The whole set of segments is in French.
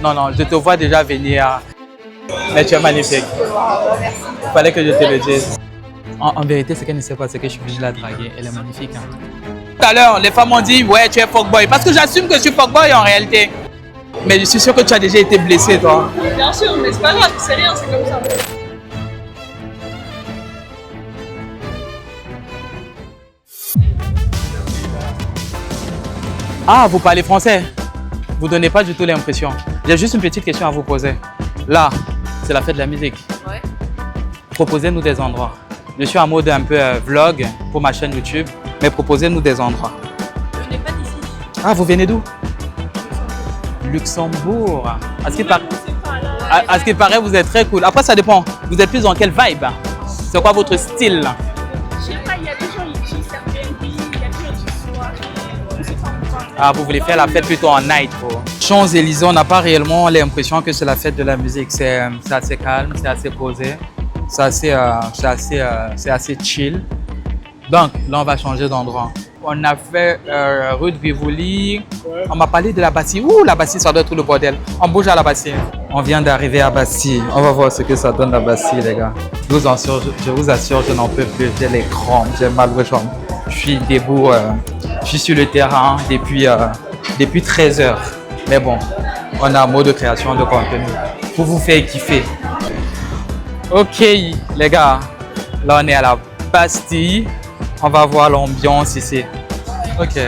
Non, non, je te vois déjà venir. Mais tu es magnifique. Il fallait que je te le dise. En vérité, ce qu'elle ne sait pas, c'est que je suis obligé de la draguer. Elle est magnifique. Hein. Tout à l'heure, les femmes ont dit, ouais, tu es fuckboy. Parce que j'assume que je suis fuckboy en réalité. Mais je suis sûr que tu as déjà été blessé, toi. Bien sûr, mais c'est pas grave, c'est rien, c'est comme ça. Ah, vous parlez français? Vous donnez pas du tout l'impression. J'ai juste une petite question à vous poser. Là, c'est la fête de la musique. Ouais. Proposez-nous des endroits. Je suis en mode un peu vlog pour ma chaîne YouTube, mais proposez-nous des endroits. Je n'ai pas d'ici. Ah, vous venez d'où? Luxembourg. À ce qui paraît, vous êtes très cool. Après, ça dépend. Vous êtes plus dans quelle vibe? C'est quoi votre style? Je sais pas, il y a des gens qui Airbnb, il y a des gens qui soirées. Ah, vous voulez faire la fête plutôt en night. Champs-Élysées, on n'a pas réellement l'impression que c'est la fête de la musique. C'est assez calme, c'est assez posé, c'est assez chill. Donc, là, on va changer d'endroit. On a fait rue de Rivoli. Ouais. On m'a parlé de la Bastille. Ouh, la Bastille, ça doit être le bordel. On bouge à la Bastille. On vient d'arriver à Bastille. On va voir ce que ça donne la Bastille, les gars. Je vous assure, je n'en peux plus. J'ai les crampes, j'ai mal aux jambes. Je suis debout, je suis sur le terrain depuis 13 heures. Mais bon, on a un mode de création de contenu pour vous faire kiffer. Ok, les gars, là on est à la Bastille. On va voir l'ambiance ici. Ok,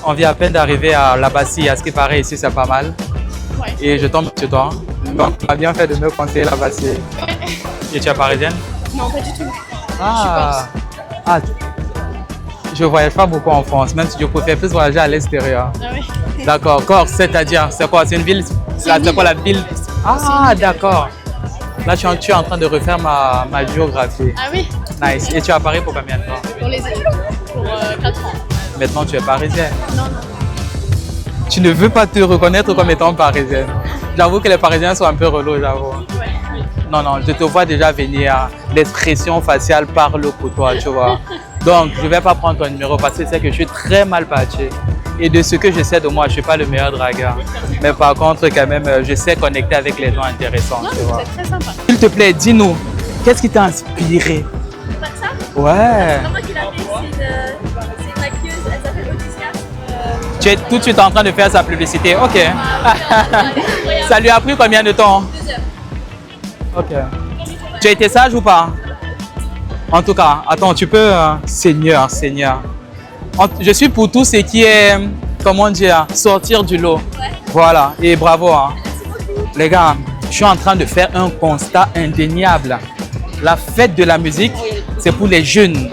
on vient à peine d'arriver à la Bastille. À ce qui paraît, ici c'est pas mal. Ouais. Et je tombe sur toi. Donc, tu as bien fait de me conseiller la Bastille. Et tu es parisienne? Non, pas du tout. Ah, je voyage pas beaucoup en France, même si je préfère plus voyager à l'extérieur. Ah oui. D'accord, Corse, c'est-à-dire, c'est quoi? C'est une ville? C'est quoi la ville? Ah, d'accord. Là, tu es en train de refaire ma géographie. Ah oui. Nice. Et tu es à Paris pour combien de temps? Pour les études. Pour 4 ans. Maintenant, tu es parisienne. Non. Tu ne veux pas te reconnaître comme étant parisienne. J'avoue que les Parisiens sont un peu relous, j'avoue. Ouais. Non, je te vois déjà venir. L'expression faciale parle pour toi, tu vois. Donc, je ne vais pas prendre ton numéro parce que c'est que je suis très mal parti. Et de ce que je sais de moi, je ne suis pas le meilleur dragueur. Mais par contre, quand même, je sais connecter avec les gens intéressants. Non, tu vois. c'est très sympa. S'il te plaît, dis-nous, qu'est-ce qui t'a inspiré? Ça? Ouais. C'est moi qui l'ai fait, c'est une maquilleuse, elle s'appelle Odyssea. Tu es tout de suite en train de faire sa publicité. Ok. Ça lui a pris combien de temps? 2 heures. Ok. Tu as été sage ou pas? En tout cas, attends, tu peux... Seigneur. Je suis pour tout ce qui est, comment dire, sortir du lot. Ouais. Voilà, et bravo. Hein. Les gars, je suis en train de faire un constat indéniable. La fête de la musique, c'est pour les jeunes.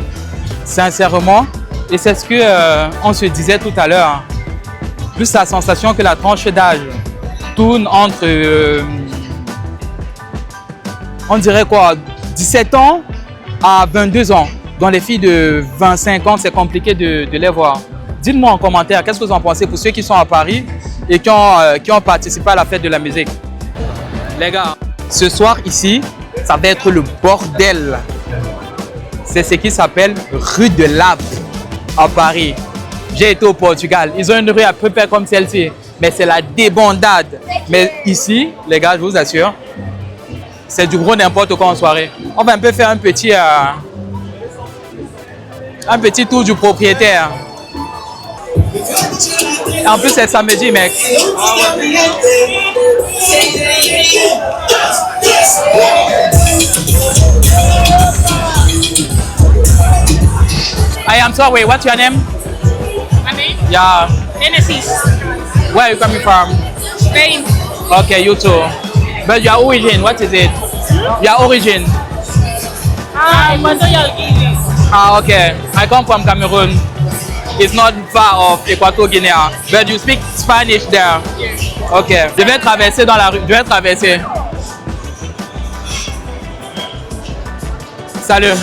Sincèrement, et c'est ce que on se disait tout à l'heure. Plus la sensation que la tranche d'âge tourne entre, on dirait quoi, 17 ans à 22 ans. Dans les filles de 25 ans, c'est compliqué de les voir. Dites-moi en commentaire, qu'est-ce que vous en pensez pour ceux qui sont à Paris et qui ont participé à la fête de la musique. Les gars, ce soir ici, ça va être le bordel. C'est ce qui s'appelle rue de l'Arbre à Paris. J'ai été au Portugal. Ils ont une rue à peu près comme celle-ci, mais c'est la débandade. Mais ici, les gars, je vous assure, c'est du gros n'importe quoi en soirée. On va un peu faire un petit tour du propriétaire. En plus, c'est samedi, mec. I am sorry, what's your name? My name? Yeah. Genesis. Where are you coming from? Spain. Okay, you too. But your origin, what is it? Your origin? Equatorial Guinea. Ah, okay. I come from Cameroon. It's not far off Equatorial Guinea, but you speak Spanish there. Yes. Okay. Je vais traverser dans la rue. Je vais traverser. Salut.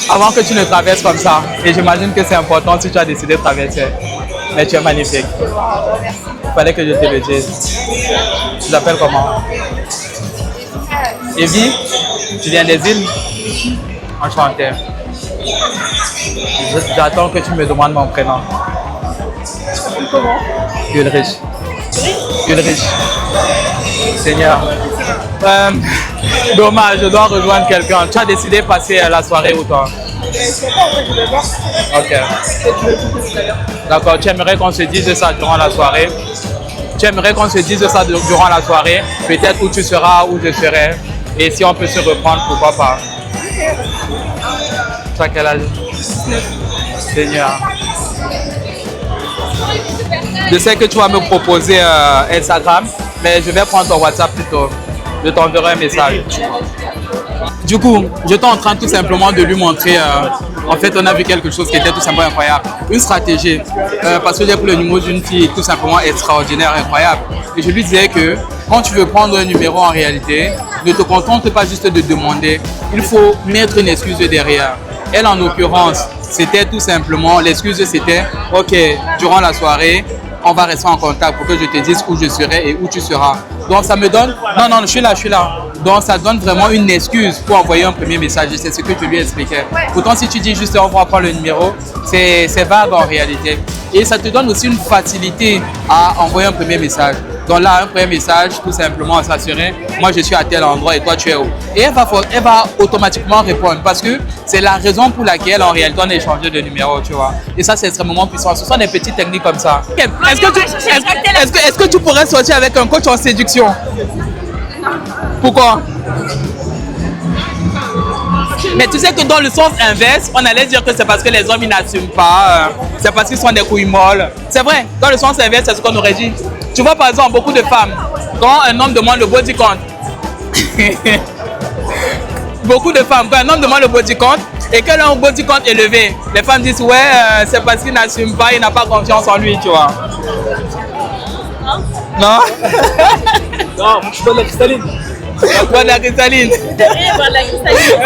Avant que tu ne traverses comme ça, et j'imagine que c'est important si tu as décidé de traverser. Mais tu es magnifique. Il fallait que je te le dise. Tu t'appelles comment? Evie? Tu viens des îles? Enchanté. J'attends que tu me demandes mon prénom. Comment? Ulrich. Ulrich. Seigneur. Dommage, je dois rejoindre quelqu'un. Tu as décidé de passer la soirée où toi? Ok. D'accord, tu aimerais qu'on se dise ça durant la soirée? Tu aimerais qu'on se dise ça durant la soirée? Peut-être où tu seras, où je serai. Et si on peut se reprendre, pourquoi pas? Tu as quel âge? Seigneur. Je sais que tu vas me proposer Instagram, mais je vais prendre ton WhatsApp plutôt. Je t'enverrai un message. Du coup, j'étais en train tout simplement de lui montrer, en fait, on a vu quelque chose qui était tout simplement incroyable. Une stratégie, parce que j'ai pris le numéro d'une fille tout simplement extraordinaire, incroyable. Et je lui disais que quand tu veux prendre un numéro en réalité, ne te contente pas juste de demander, il faut mettre une excuse derrière. Elle, en l'occurrence, c'était tout simplement, l'excuse c'était, ok, durant la soirée, on va rester en contact pour que je te dise où je serai et où tu seras. Donc ça me donne, non, je suis là. Donc ça donne vraiment une excuse pour envoyer un premier message. C'est ce que tu lui expliquais. Pourtant, si tu dis juste on va prendre le numéro, c'est vague en réalité. Et ça te donne aussi une facilité à envoyer un premier message. Donc là, un premier message, tout simplement, ça serait moi je suis à tel endroit et toi tu es où? Et elle va automatiquement répondre parce que c'est la raison pour laquelle en réalité on a échangé de numéro, tu vois. Et ça c'est extrêmement puissant. Ce sont des petites techniques comme ça. Est-ce que tu pourrais sortir avec un coach en séduction? Pourquoi? Mais tu sais que dans le sens inverse, on allait dire que c'est parce que les hommes ils n'assument pas, c'est parce qu'ils sont des couilles molles. C'est vrai, dans le sens inverse, c'est ce qu'on aurait dit. Tu vois par exemple beaucoup de femmes, quand un homme demande le body count, beaucoup de femmes, quand un homme demande le body count et qu'elle a un body count élevé, les femmes disent ouais, c'est parce qu'il n'assume pas, il n'a pas confiance en lui, tu vois. Non? Non, je bois de la cristalline. Tu bois de la cristalline? Boire de la cristalline.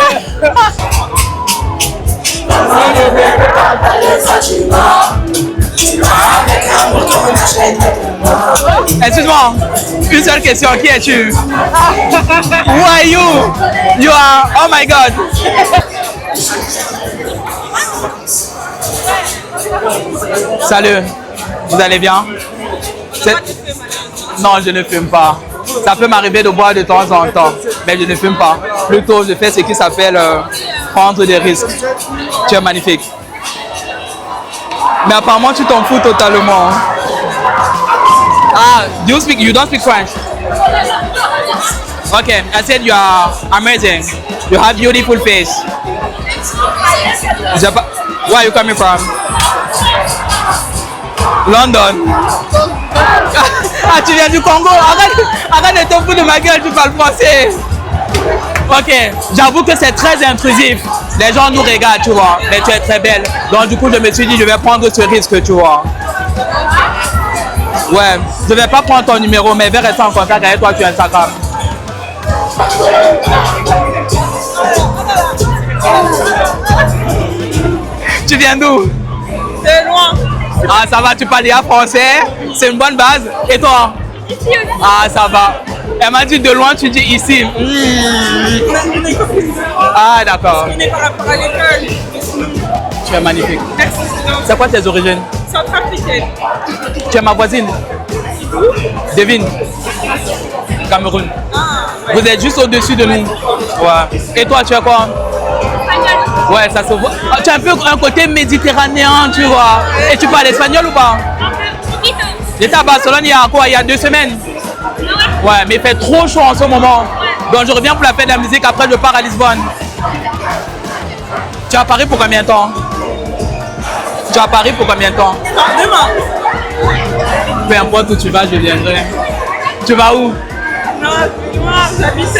Excuse-moi, une seule question, qui es-tu? Who are you? You are, oh my god. Salut, vous allez bien? Non, je ne fume pas. Ça peut m'arriver de boire de temps en temps, mais je ne fume pas. Plutôt, je fais ce qui s'appelle prendre des risques. Tu es magnifique. Mais apparemment, tu t'en fous totalement. Ah, you don't speak French? Okay, I said you are amazing. You have beautiful face. Where are you coming from? London. Ah, tu viens du Congo? Arrête de te foutre de ma gueule, tu parles français. Ok, j'avoue que c'est très intrusif. Les gens nous regardent, tu vois, mais tu es très belle. Donc du coup, je me suis dit, je vais prendre ce risque, tu vois. Ouais, je vais pas prendre ton numéro, mais je vais rester en contact avec toi sur Instagram. Tu viens d'où? De loin. Ah, ça va, tu parles déjà français, c'est une bonne base. Et toi? Ici aussi. Ah, ça va. Elle m'a dit de loin, tu dis ici. Ah, d'accord. On est par rapport à l'école. Tu es magnifique. Merci. C'est quoi tes origines? Centrafricaine. Tu es ma voisine. Devine. Cameroun. Vous êtes juste au-dessus de nous. Ouais. Et toi, tu es quoi? Ouais, ça se voit. Ah, tu as un peu un côté méditerranéen, tu vois. Et tu parles espagnol ou pas? J'étais à Barcelone il y a quoi? Il y a 2 semaines. Ouais, mais il fait trop chaud en ce moment. Donc je reviens pour la fête de la musique, après je pars à Lisbonne. Tu es à Paris pour combien de temps? Tu es à Paris pour combien de temps? Demain. Peu importe où tu vas, je viendrai. Tu vas où? Non, moi j'habite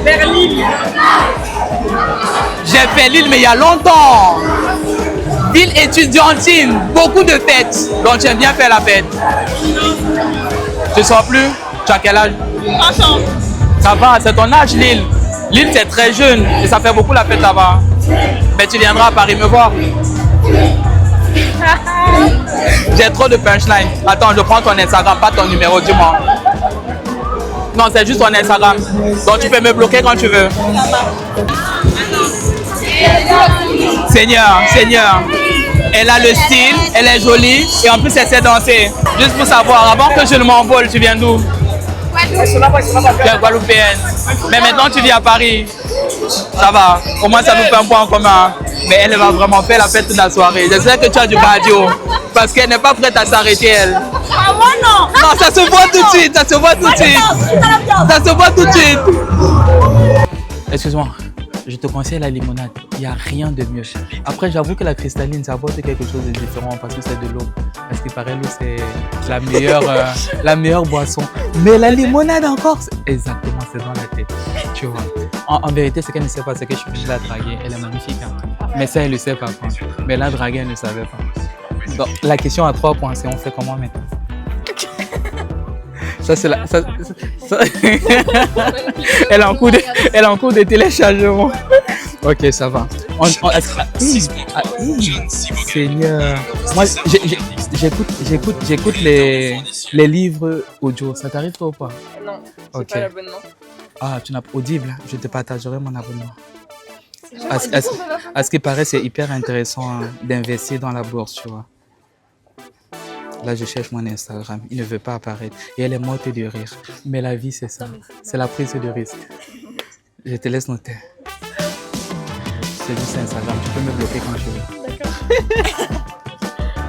vers Lille. J'ai fait Lille, mais il y a longtemps. Ville étudiantine, beaucoup de fêtes. Donc tu aimes bien faire la fête. Tu ne sors plus? Tu as quel âge? 3 ans. Ça va, c'est ton âge Lille. Lille c'est très jeune et ça fait beaucoup la fête là-bas. Mais tu viendras à Paris me voir. J'ai trop de punchline. Attends, je prends ton Instagram, pas ton numéro, dis-moi. Non, c'est juste ton Instagram. Donc tu peux me bloquer quand tu veux. Seigneur, Seigneur. Elle a le style, elle est jolie et en plus elle sait danser. Juste pour savoir, avant que je ne m'envole, tu viens d'où? Tu es guadeloupéenne. Mais maintenant tu vis à Paris. Ça va. Au moins ça nous fait un point en commun. Mais elle va vraiment faire la fête toute la soirée. Je sais que tu as du cardio. Parce qu'elle n'est pas prête à s'arrêter, elle. Ah, moi non. Non, ça se voit tout de suite. Ça se voit tout de suite. Ça se voit tout de suite. Excuse-moi. Je te conseille la limonade. Il n'y a rien de mieux. Après, j'avoue que la cristalline, ça apporte quelque chose de différent parce que c'est de l'eau. Parce qu'il paraît l'eau, c'est la meilleure boisson. Mais la limonade encore, exactement, c'est dans la tête. Tu vois. En vérité, ce qu'elle ne sait pas, c'est que je suis venu la draguer. Elle est magnifique. Hein. Mais ça, elle le sait pas. Mais la draguer, elle ne savait pas. Donc, la question à 3 points, c'est on fait comment maintenant? Ça, c'est la... elle est en cours de téléchargement. Ok, ça va. Seigneur. Moi, j'écoute les livres audio. Ça t'arrive toi ou pas? Non, c'est Ok. pas l'abonnement. Ah, tu n'as pas Audible. Je te partagerai mon abonnement. À ce qui paraît, c'est hyper intéressant hein, d'investir dans la bourse, tu vois. Là, je cherche mon Instagram. Il ne veut pas apparaître. Et elle est morte de rire. Mais la vie, c'est ça. C'est la prise de risque. Je te laisse noter. C'est juste Instagram. Tu peux me bloquer quand tu veux.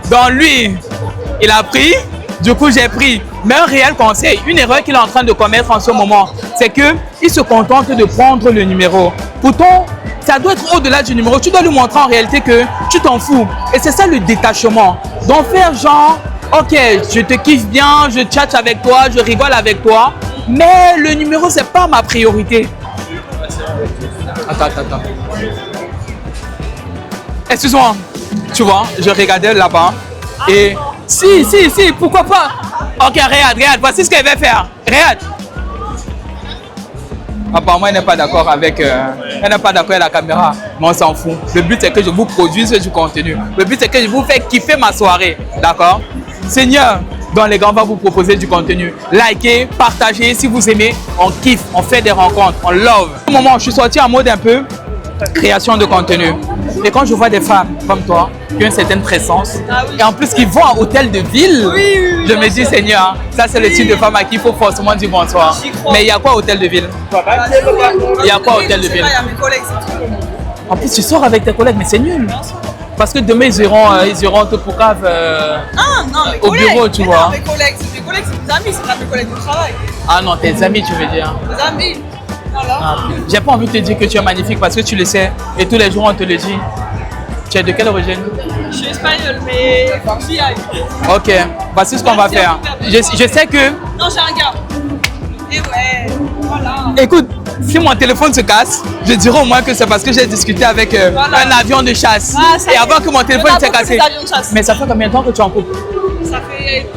Donc lui, il a pris. Du coup, j'ai pris. Mais un réel conseil, une erreur qu'il est en train de commettre en ce moment, c'est qu'il se contente de prendre le numéro. Pourtant, ça doit être au-delà du numéro. Tu dois lui montrer en réalité que tu t'en fous. Et c'est ça le détachement. Donc faire genre... Ok, je te kiffe bien, je chatte avec toi, je rigole avec toi, mais le numéro, c'est pas ma priorité. Attends. Excuse-moi, tu vois, je regardais là-bas et... Si, pourquoi pas? Ok, regarde, voici ce qu'elle va faire. Regarde. Apparemment, elle n'est pas d'accord avec la caméra, mais on s'en fout. Le but, c'est que je vous produise du contenu. Le but, c'est que je vous fais kiffer ma soirée, d'accord? Seigneur, dans les gars, on va vous proposer du contenu. Likez, partagez, si vous aimez, on kiffe, on fait des rencontres, on love. Au moment où je suis sorti en mode un peu création de contenu. Et quand je vois des femmes comme toi, qui ont une certaine présence, et en plus qui vont à hôtel de ville, je me dis, Seigneur, ça c'est le type de femme à qui il faut forcément dire bonsoir. Mais il y a quoi hôtel de ville? Il y a quoi hôtel de ville? En plus, tu sors avec tes collègues, mais c'est nul. Parce que demain, ils iront te pourcave au bureau, tu vois. Mes collègues, c'est mes amis, c'est pas mes collègues de travail. Ah non, tes amis, tu veux dire. Mes amis, voilà. Ah, j'ai pas envie de te dire que tu es magnifique parce que tu le sais. Et tous les jours, on te le dit. Tu es de quelle origine? Je suis espagnole, mais j'y aille. Ok, voici ce qu'on va faire. Je sais que... Non, j'ai un gars. Et ouais, voilà. Écoute, si mon téléphone se casse, je dirais au moins que c'est parce que j'ai discuté avec un avion de chasse. Et avant que mon téléphone s'est cassé. Mais ça fait combien de temps que tu es en couple? Ça fait...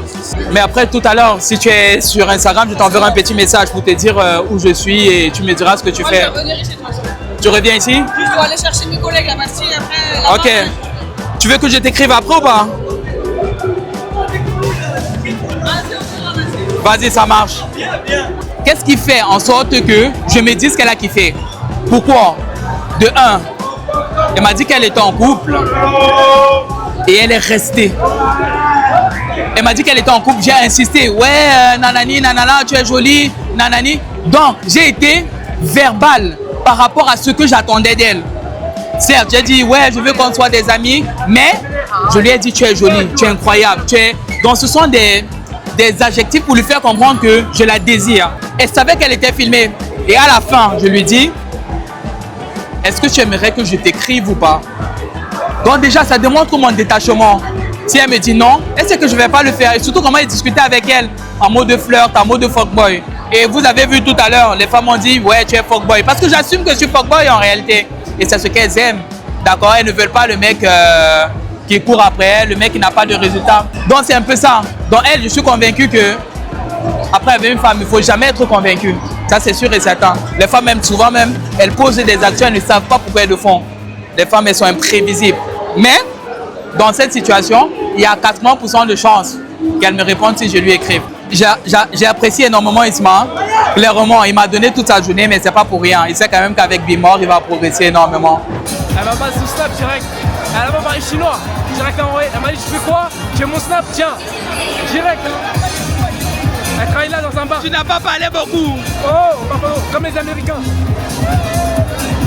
Mais après, tout à l'heure, si tu es sur Instagram, je t'enverrai un petit message pour te dire où je suis et tu me diras ce que tu fais. Je vais revenir ici, de toute façon. Tu reviens ici? Je dois aller chercher mes collègues, la Bastille, après... Ok. Tu veux que je t'écrive après ou pas? Vas-y, ça marche. Qu'est-ce qui fait en sorte que je me dise qu'elle a kiffé? Pourquoi? De 1, elle m'a dit qu'elle était en couple et elle est restée. Elle m'a dit qu'elle était en couple, j'ai insisté. Ouais, nanani, nanana, tu es jolie, nanani. Donc, j'ai été verbal par rapport à ce que j'attendais d'elle. Certes, j'ai dit, ouais, je veux qu'on soit des amis, mais je lui ai dit, tu es jolie, tu es incroyable, tu es... Donc, ce sont des adjectifs pour lui faire comprendre que je la désire. Elle savait qu'elle était filmée. Et à la fin, je lui dis, est-ce que tu aimerais que je t'écrive ou pas? Donc déjà, ça démontre mon détachement. Si elle me dit non, elle sait que je ne vais pas le faire. Et surtout comment discuter avec elle en mode de flirt, en mode de fuckboy. Et vous avez vu tout à l'heure, les femmes ont dit, ouais, tu es fuckboy. Parce que j'assume que je suis fuckboy en réalité. Et c'est ce qu'elles aiment. D'accord? Elles ne veulent pas le mec qui court après elle, le mec qui n'a pas de résultat. Donc c'est un peu ça. Donc elle, je suis convaincu que après avec une femme, il ne faut jamais être convaincu. Ça c'est sûr et certain. Les femmes même souvent même, elles posent des actions, elles ne savent pas pourquoi elles le font. Les femmes, elles sont imprévisibles. Mais dans cette situation, il y a 80% de chances qu'elle me réponde si je lui écrive. J'ai apprécié énormément Isma. Clairement, il m'a donné toute sa journée, mais c'est pas pour rien. Il sait quand même qu'avec Bimor, il va progresser énormément. Elle m'a passé sous snap direct. Elle m'a parlé chinois. Direct envoyé. Elle m'a dit, tu fais quoi? J'ai mon snap, tiens. Direct. Elle travaille là dans un bas. Tu n'as pas parlé beaucoup. Oh, pardon, comme les Américains.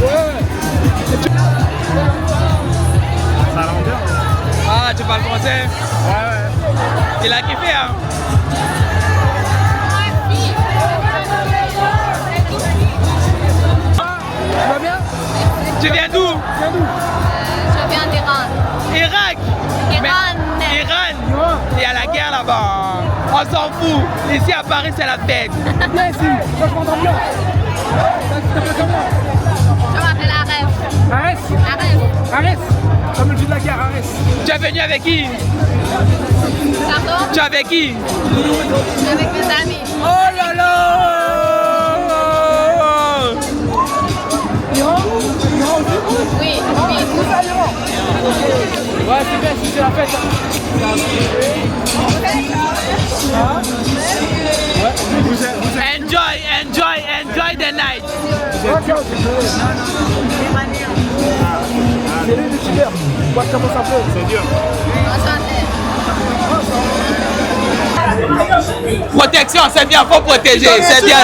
Ouais. Ça a l'envers. Ah, tu parles français? Ouais. Il a kiffé, hein? Tu vas bien? Tu viens d'où? Je viens d'Iran. Irak. Iran. Il y a la guerre là-bas. On s'en fout. Ici à Paris, c'est la fête. Viens ici, changement d'ambiance. Ça t'appelle comment? Je m'appelle Aref. Arès? Aref. Arès? Comme le jeu de la guerre, Arès. Tu es venu avec qui? Pardon? Tu es avec qui? Avec mes amis. Oh là là! Iran? Oui, oui. Où ça, Iran? Ouais, c'est bien, c'est la fête. Enjoy the night. C'est lui le tuteur. Vois comment ça fait. C'est dur. Protection, c'est bien, faut protéger. C'est bien.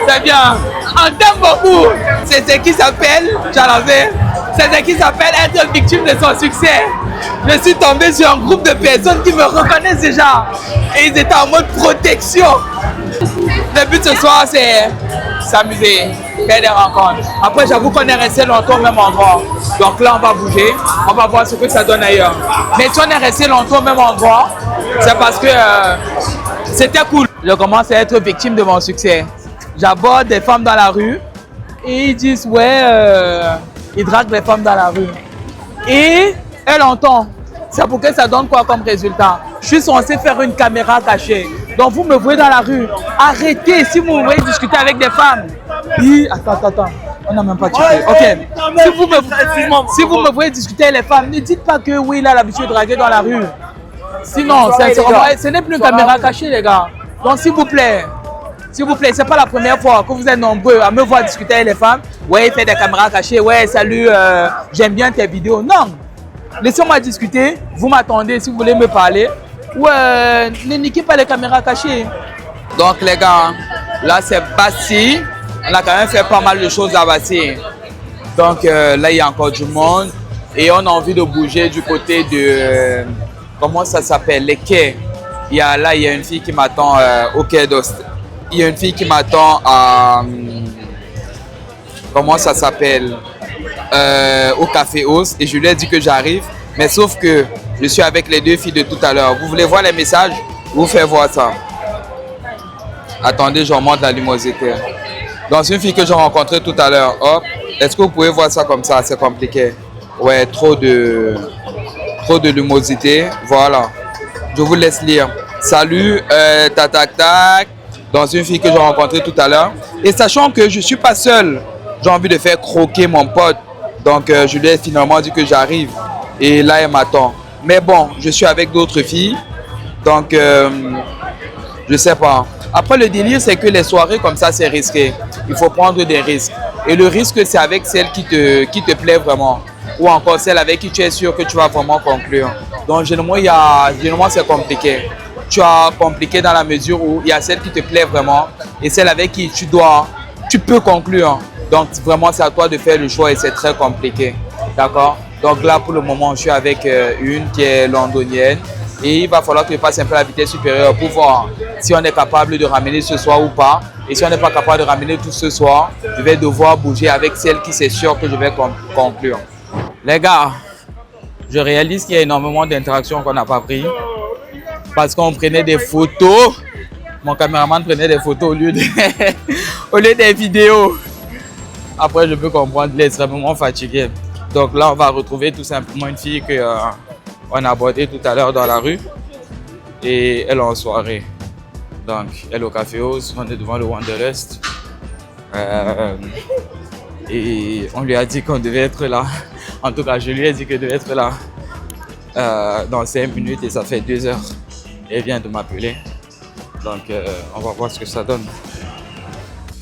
C'est bien. On t'aime beaucoup. C'est ce qui s'appelle, c'est ce qui s'appelle être victime de son succès. Je suis tombé sur un groupe de personnes qui me reconnaissent déjà. Et ils étaient en mode protection. Le but ce soir, c'est s'amuser, faire des rencontres. Après, j'avoue qu'on est resté longtemps au même endroit. Donc là, on va bouger. On va voir ce que ça donne ailleurs. Mais si on est resté longtemps au même endroit, c'est parce que c'était cool. Je commence à être victime de mon succès. J'aborde des femmes dans la rue et ils disent ouais, ils draguent les femmes dans la rue. Et elle entend. C'est pour que ça donne quoi comme résultat? Je suis censé faire une caméra cachée. Donc vous me voyez dans la rue. Arrêtez si vous voulez discuter avec des femmes. Et... Attends. On n'a même pas tué. Ok. Si vous me voyez discuter avec les femmes, ne dites pas que oui, il a l'habitude de draguer dans la rue. Sinon, ce n'est plus une caméra cachée, les gars. Donc s'il vous plaît, c'est pas la première fois que vous êtes nombreux à me voir discuter avec les femmes. Ouais, il fait des caméras cachées. Ouais, salut, j'aime bien tes vidéos. Non. Laissez-moi discuter. Vous m'attendez si vous voulez me parler. Ouais, ne niquez pas les caméras cachées. Donc les gars, là c'est Bastille. On a quand même fait pas mal de choses à Bastille. Donc là il y a encore du monde. Et on a envie de bouger du côté de... comment ça s'appelle? Les quais. Là il y a une fille qui m'attend au quai d'Ost. Il y a une fille qui m'attend à... comment ça s'appelle? Au Café Os. Et je lui ai dit que j'arrive. Mais sauf que je suis avec les deux filles de tout à l'heure. Vous voulez voir les messages? Vous faites voir ça. Attendez, je remonte la luminosité. Donc, c'est une fille que j'ai rencontrée tout à l'heure. Hop. Est-ce que vous pouvez voir ça comme ça? C'est compliqué. Ouais, trop de luminosité. Voilà. Je vous laisse lire. Salut, tac. Dans une fille que j'ai rencontrée tout à l'heure. Et sachant que je ne suis pas seul, j'ai envie de faire croquer mon pote. Donc, je lui ai finalement dit que j'arrive. Et là, elle m'attend. Mais bon, je suis avec d'autres filles. Donc, je sais pas. Après, le délire, c'est que les soirées comme ça, c'est risqué. Il faut prendre des risques. Et le risque, c'est avec celle qui te plaît vraiment. Ou encore celle avec qui tu es sûr que tu vas vraiment conclure. Donc, généralement, c'est compliqué. Tu as compliqué dans la mesure où il y a celle qui te plaît vraiment et celle avec qui tu peux conclure. Donc, vraiment, c'est à toi de faire le choix et c'est très compliqué. D'accord? Donc là, pour le moment, je suis avec une qui est londonienne et il va falloir que je passe un peu la vitesse supérieure pour voir si on est capable de ramener ce soir ou pas. Et si on n'est pas capable de ramener tout ce soir, je vais devoir bouger avec celle qui c'est sûr que je vais conclure. Les gars, je réalise qu'il y a énormément d'interactions qu'on n'a pas prises parce qu'on prenait des photos. Mon caméraman prenait des photos au lieu des vidéos. Après, je peux comprendre, il est extrêmement fatigué. Donc là, on va retrouver tout simplement une fille qu'on a abordée tout à l'heure dans la rue. Et elle est en soirée. Donc, elle est au Café Os, on est devant le Wanderlust. Et on lui a dit qu'on devait être là. En tout cas, je lui ai dit qu'elle devait être là dans 5 minutes et ça fait 2 heures. Elle vient de m'appeler. Donc, on va voir ce que ça donne.